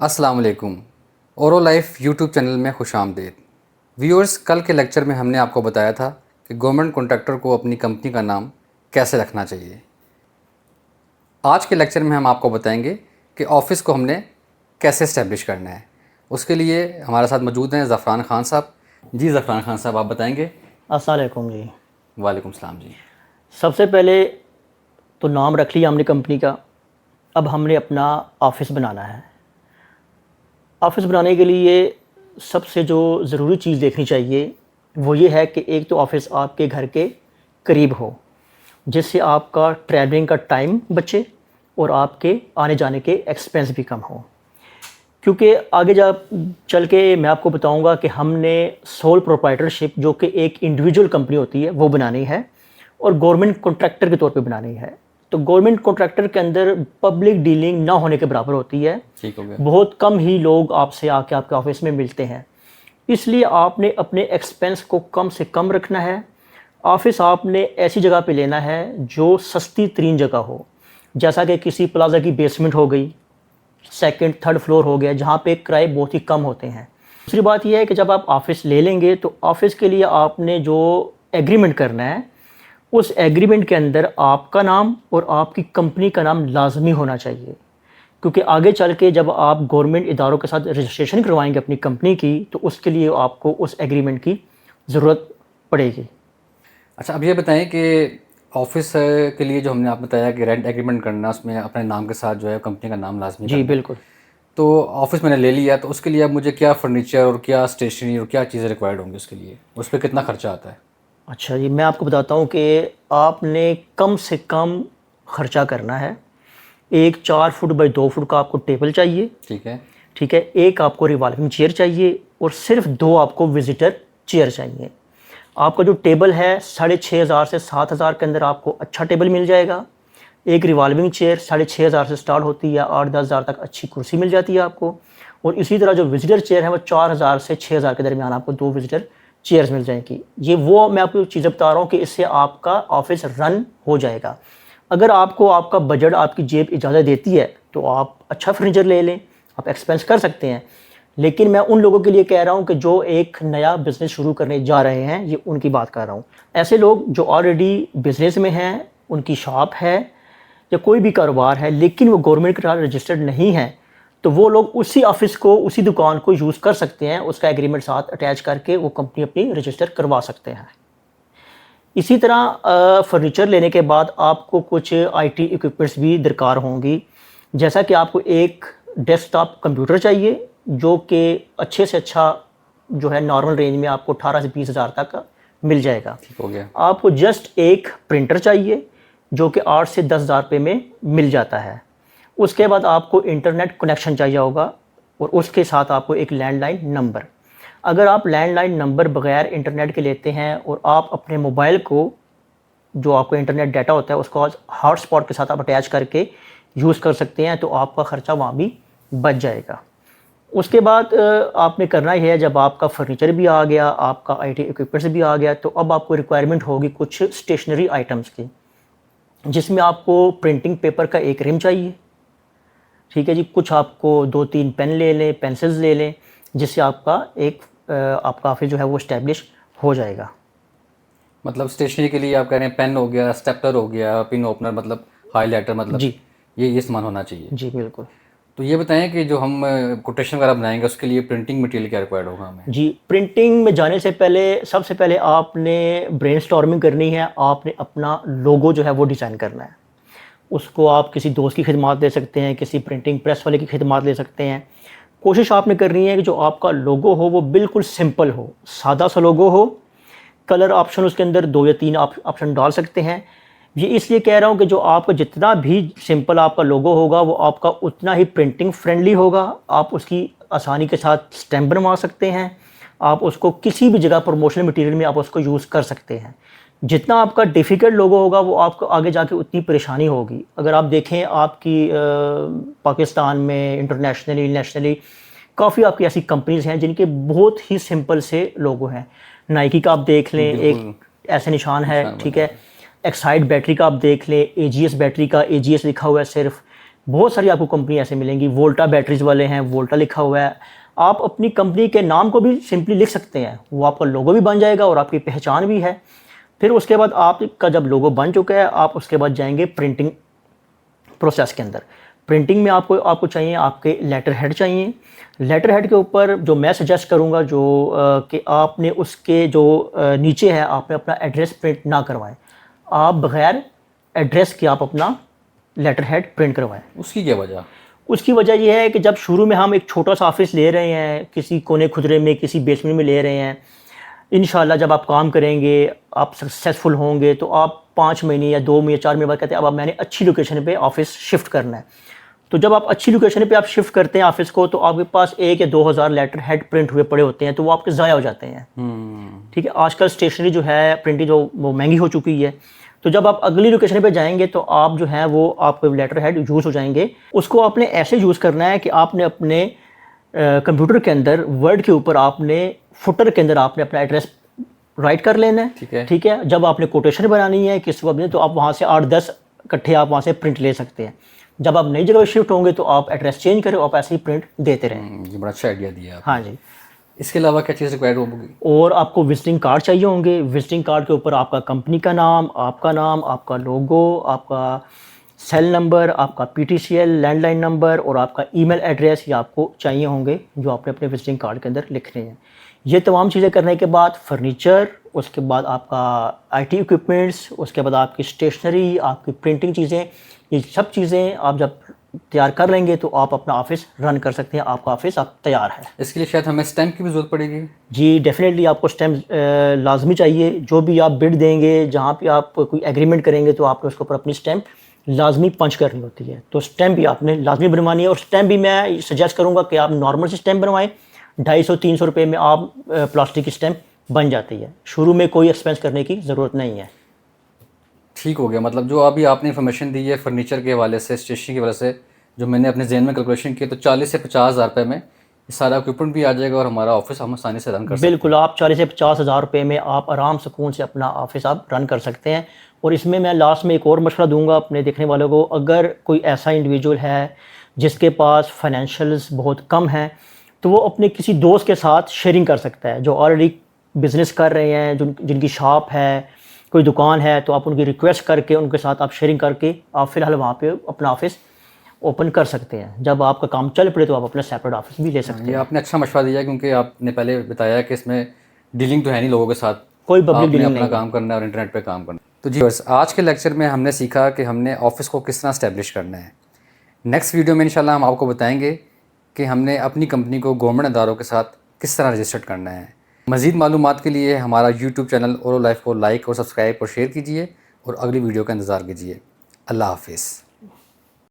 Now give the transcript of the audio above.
अस्सलाम वालेकुम। ओरो लाइफ यूट्यूब चैनल में खुशामदीद। व्यूअर्स, कल के लेक्चर में हमने आपको बताया था कि गवर्नमेंट कॉन्ट्रैक्टर को अपनी कंपनी का नाम कैसे रखना चाहिए। आज के लेक्चर में हम आपको बताएंगे कि ऑफ़िस को हमने कैसे इस्टेब्लिश करना है। उसके लिए हमारे साथ मौजूद हैं ज़फ़रान ख़ान साहब। जी ज़फ़रान ख़ान साहब, आप बताएंगे। अस्सलाम वालेकुम जी। वालेकुम सलाम जी। सबसे पहले तो नाम रख लिया हमने कंपनी का। अब हमने अपना ऑफ़िस बनाना है। ऑफ़िस बनाने के लिए सबसे जो ज़रूरी चीज़ देखनी चाहिए वो ये है कि एक तो ऑफ़िस आपके घर के करीब हो, जिससे आपका ट्रैवलिंग का टाइम बचे और आपके आने जाने के एक्सपेंस भी कम हो। क्योंकि आगे जा चल के मैं आपको बताऊंगा कि हमने सोल प्रोप्राइटरशिप, जो कि एक इंडिविजुअल कंपनी होती है, वो बनानी है और गवर्नमेंट कॉन्ट्रैक्टर के तौर पे बनानी है। तो गवर्नमेंट कॉन्ट्रैक्टर के अंदर पब्लिक डीलिंग ना होने के बराबर होती है। ठीक हो गया। बहुत कम ही लोग आपसे आके आपके ऑफिस में मिलते हैं, इसलिए आपने अपने एक्सपेंस को कम से कम रखना है। ऑफिस आपने ऐसी जगह पे लेना है जो सस्ती तरीन जगह हो, जैसा कि किसी प्लाजा की बेसमेंट हो गई, सेकंड थर्ड फ्लोर हो गया, जहाँ पे किराए बहुत ही कम होते हैं। दूसरी बात यह है कि जब आप ऑफ़िस ले लेंगे तो ऑफ़िस के लिए आपने जो एग्रीमेंट करना है, उस एग्रीमेंट के अंदर आपका नाम और आपकी कंपनी का नाम लाजमी होना चाहिए। क्योंकि आगे चल के जब आप गवर्नमेंट इदारों के साथ रजिस्ट्रेशन करवाएंगे अपनी कंपनी की, तो उसके लिए आपको उस एग्रीमेंट की ज़रूरत पड़ेगी। अच्छा, अब ये बताएं कि ऑफ़िस के लिए जो हमने आप बताया कि रेंट एग्रीमेंट करना, उसमें अपने नाम के साथ जो है कंपनी का नाम लाजमी जी करना है। बिल्कुल। तो ऑफ़िस मैंने ले लिया, तो उसके लिए अब मुझे क्या फ़र्नीचर और क्या स्टेशनरी और क्या चीज़ें रिक्वायर्ड होंगी उसके लिए, उस पे कितना खर्चा आता है? अच्छा जी, मैं आपको बताता हूँ कि आपने कम से कम खर्चा करना है। एक 4 फुट बाई 2 फुट का आपको टेबल चाहिए। ठीक है। ठीक है, एक आपको रिवॉल्विंग चेयर चाहिए और सिर्फ 2 आपको विजिटर चेयर चाहिए। आपका जो टेबल है 6,500 से 7,000 के अंदर आपको अच्छा टेबल मिल जाएगा। एक रिवॉल्विंग चेयर 6,500 से स्टार्ट होती है, 8-10 हज़ार तक अच्छी कुर्सी मिल जाती है आपको। और इसी तरह जो विजिटर चेयर है वो 4,000 से 6,000 के दरमियान आपको 2 विजिटर चेयर्स मिल जाएंगी। ये वो मैं आपको चीज़ें बता रहा हूँ कि इससे आपका ऑफिस रन हो जाएगा। अगर आपको आपका बजट, आपकी जेब इजाज़त देती है तो आप अच्छा फर्नीचर ले लें, आप एक्सपेंस कर सकते हैं। लेकिन मैं उन लोगों के लिए कह रहा हूँ कि जो एक नया बिज़नेस शुरू करने जा रहे हैं, ये उनकी बात कर रहा हूँ। ऐसे लोग जो ऑलरेडी बिज़नेस में हैं, उनकी शॉप है या कोई भी कारोबार है, लेकिन वो गवर्नमेंट के साथ रजिस्टर्ड नहीं है, तो वो लोग उसी ऑफिस को, उसी दुकान को यूज़ कर सकते हैं। उसका एग्रीमेंट साथ अटैच करके वो कंपनी अपनी रजिस्टर करवा सकते हैं। इसी तरह फर्नीचर लेने के बाद आपको कुछ आईटी इक्विपमेंट्स भी दरकार होंगी। जैसा कि आपको एक डेस्कटॉप कंप्यूटर चाहिए, जो कि अच्छे से अच्छा जो है नॉर्मल रेंज में आपको 18 से 20 हज़ार तक मिल जाएगा। ठीक हो गया। आपको जस्ट एक प्रिंटर चाहिए, जो कि 8 से 10 हज़ार रुपये में मिल जाता है। उसके बाद आपको इंटरनेट कनेक्शन चाहिए होगा और उसके साथ आपको एक लैंडलाइन नंबर। अगर आप लैंडलाइन नंबर बगैर इंटरनेट के लेते हैं और आप अपने मोबाइल को, जो आपको इंटरनेट डाटा होता है, उसको हॉटस्पॉट के साथ आप अटैच करके यूज़ कर सकते हैं, तो आपका ख़र्चा वहाँ भी बच जाएगा। उसके बाद आपने करना ही है, जब आपका फर्नीचर भी आ गया, आपका आईटी इक्विपमेंट्स भी आ गया, तो अब आपको रिक्वायरमेंट होगी कुछ स्टेशनरी आइटम्स की, जिसमें आपको प्रिंटिंग पेपर का एक रिम चाहिए। ठीक है जी, कुछ आपको 2-3 पेन ले लें, पेंसिल्स ले लें, जिससे आपका एक आपका ऑफिस जो है वो इस्टेब्लिश हो जाएगा। मतलब स्टेशनरी के लिए आप कह रहे हैं पेन हो गया, स्टेपलर हो गया, पिन ओपनर, मतलब हाईलाइटर, मतलब जी ये सामान होना चाहिए। जी बिल्कुल। तो ये बताएं कि जो हम कोटेशन वगैरह बनाएंगे, उसके लिए प्रिंटिंग मटेरियल क्या रिक्वायर्ड होगा हमें? जी, प्रिंटिंग में जाने से पहले सबसे पहले आपने ब्रेनस्टॉर्मिंग करनी है। आपने अपना लोगो जो है वो डिज़ाइन करना है। उसको आप किसी दोस्त की खिदमत ले सकते हैं, किसी प्रिंटिंग प्रेस वाले की खिदमत ले सकते हैं। कोशिश आपने करनी है कि जो आपका लोगो हो वो बिल्कुल सिंपल हो, सादा सा लोगो हो। कलर ऑप्शन उसके अंदर 2 या 3 ऑप्शन डाल सकते हैं। ये इसलिए कह रहा हूँ कि जो आपका जितना भी सिंपल आपका लोगो होगा, वो आपका उतना ही प्रिंटिंग फ्रेंडली होगा। आप उसकी आसानी के साथ स्टैम्प बनवा सकते हैं। आप उसको किसी भी जगह प्रमोशनल मटेरियल में आप उसको यूज़ कर सकते हैं। जितना आपका डिफ़िकल्ट लोगो होगा, वो आपको आगे जाके उतनी परेशानी होगी। अगर आप देखें आपकी पाकिस्तान में इंटरनेशनली, नेशनली काफ़ी आपकी ऐसी कंपनीज़ हैं जिनके बहुत ही सिंपल से लोगो हैं। नाइकी का आप देख लें, एक बिल्कुल। ऐसे निशान है। निशान ठीक बना है। है। एक्साइड बैटरी का आप देख लें, एजीएस बैटरी का एजीएस लिखा हुआ है सिर्फ। बहुत सारी आपको कंपनी ऐसे मिलेंगी, वोल्टा बैटरीज वाले हैं, वोल्टा लिखा हुआ है। आप अपनी कंपनी के नाम को भी सिंपली लिख सकते हैं, वो आपका लोगो भी बन जाएगा और आपकी पहचान भी है। फिर उसके बाद आपका जब लोगो बन चुका है, आप उसके बाद जाएंगे प्रिंटिंग प्रोसेस के अंदर। प्रिंटिंग में आपको चाहिए, आपके लेटर हेड चाहिए। लेटर हेड के ऊपर जो मैं सजेस्ट करूँगा जो कि आपने उसके जो नीचे है आपने अपना एड्रेस प्रिंट ना करवाएं। आप बग़ैर एड्रेस के आप अपना लेटर हेड प्रिंट करवाएं। उसकी क्या वजह? उसकी वजह यह है कि जब शुरू में हम एक छोटा सा ऑफिस ले रहे हैं, किसी कोने खुदरे में, किसी बेसमेंट में ले रहे हैं, इंशाल्लाह जब आप काम करेंगे, आप सक्सेसफुल होंगे, तो आप 5 महीने या 2 महीने 4 महीने बाद कहते हैं अब मैंने अच्छी लोकेशन पे ऑफिस शिफ्ट करना है। तो जब आप अच्छी लोकेशन पे आप शिफ्ट करते हैं ऑफिस को, तो आपके पास 1 या 2,000 लेटर हेड प्रिंट हुए पड़े होते हैं, तो वो आपके ज़ाया हो जाते हैं। ठीक है, आजकल स्टेशनरी जो है प्रिंटिंग जो वो महंगी हो चुकी है। तो जब आप अगली लोकेशन पे जाएंगे तो आप जो है वो आपके लेटर हेड यूज़ हो जाएंगे। उसको आपने ऐसे यूज़ करना है कि आपने अपने कंप्यूटर के अंदर वर्ड के ऊपर आपने फुटर के अंदर आपने अपना एड्रेस राइट कर लेना है। ठीक है, जब आपने कोटेशन बनानी है किसी को तो आप वहाँ से 8-10 इकट्ठे आप वहाँ से प्रिंट ले सकते हैं। जब आप नई जगह शिफ्ट होंगे तो आप एड्रेस चेंज करें, आप ऐसे ही प्रिंट देते रहें। ये बड़ा अच्छा आइडिया दिया आप। हाँ जी। इसके अलावा क्या चीज़ रिक्वायर्ड होगी? और आपको विजिटिंग कार्ड चाहिए होंगे। विजिटिंग कार्ड के ऊपर आपका कंपनी का नाम, आपका लोगो, आपका सेल नंबर, आपका पीटीसीएल लैंडलाइन नंबर और आपका ईमेल एड्रेस ये आपको चाहिए होंगे, जो आपने अपने विजिटिंग कार्ड के अंदर लिखने हैं। ये तमाम चीज़ें करने के बाद फर्नीचर, उसके बाद आपका आईटी इक्विपमेंट्स, उसके बाद आपकी स्टेशनरी, आपकी प्रिंटिंग चीज़ें, ये सब चीज़ें आप जब तैयार कर लेंगे तो आप अपना ऑफिस रन कर सकते हैं। आपका ऑफिस आप तैयार है। इसके लिए शायद हमें स्टैम्प की भी ज़रूरत पड़ेगी। जी डेफिनेटली आपको स्टैम्प लाजमी चाहिए। जो भी आप बिड देंगे, जहाँ पे आप कोई एग्रीमेंट करेंगे, तो आपको उसके ऊपर अपनी स्टैम्प लाजमी पंच करनी होती है। तो स्टैम्प भी आपने लाजमी बनवानी है। और स्टैम्प भी मैं सजेस्ट करूँगा कि आप नॉर्मल से स्टैम्प बनवाएं। 250-300 रुपये में आप प्लास्टिक की स्टैम्प बन जाती है। शुरू में कोई एक्सपेंस करने की ज़रूरत नहीं है। ठीक हो गया। मतलब जो अभी आपने इन्फॉर्मेशन दी है फर्नीचर के हवाले से, स्टेशनरी के हवाले से, जो मैंने अपने जहन में कैलकुलेशन की, तो 40 से 50 हज़ार रुपये में ये सारा इक्विपमेंट भी आ जाएगा और हमारा ऑफिस हम आसानी से रन कर सकते हैं। बिल्कुल, आप 40 से 50 हज़ार रुपये में आप आराम सुकून से अपना ऑफिस आप रन कर सकते हैं। और इसमें मैं लास्ट में एक और मशवरा दूंगा अपने देखने वालों को, अगर कोई ऐसा इंडिविजुअल है जिसके पास फाइनेंशियल्स बहुत कम हैं, तो वो अपने किसी दोस्त के साथ शेयरिंग कर सकता है, जो ऑलरेडी बिज़नेस कर रहे हैं, जिनकी शॉप है, कोई दुकान है, तो आप उनकी रिक्वेस्ट करके उनके साथ आप शेयरिंग करके आप फ़िलहाल वहाँ पे अपना ऑफिस ओपन कर सकते हैं। जब आपका काम चल पड़े तो आप अपना सेपरेट ऑफिस भी ले सकते हैं। ये आपने अच्छा मशवरा दिया, क्योंकि आपने पहले बताया कि इसमें डीलिंग तो है नहीं लोगों के साथ, कोई पब्लिक आपने डीलिंग अपना नहीं काम करना है और इंटरनेट पे काम करना है। तो जी बस आज के लेक्चर में हमने सीखा कि हमने ऑफिस को किस तरह स्टैब्लिश करना है। नेक्स्ट वीडियो में इंशाल्लाह हम आपको बताएंगे कि हमने अपनी कंपनी को गवर्नमेंट अदारों के साथ किस तरह रजिस्टर्ड करना है। मज़ीद मालूमात के लिए हमारा यूट्यूब चैनल ओरो लाइफ को लाइक और सब्सक्राइब और शेयर कीजिए और अगली वीडियो का इंतज़ार कीजिए। अल्लाह हाफिज़।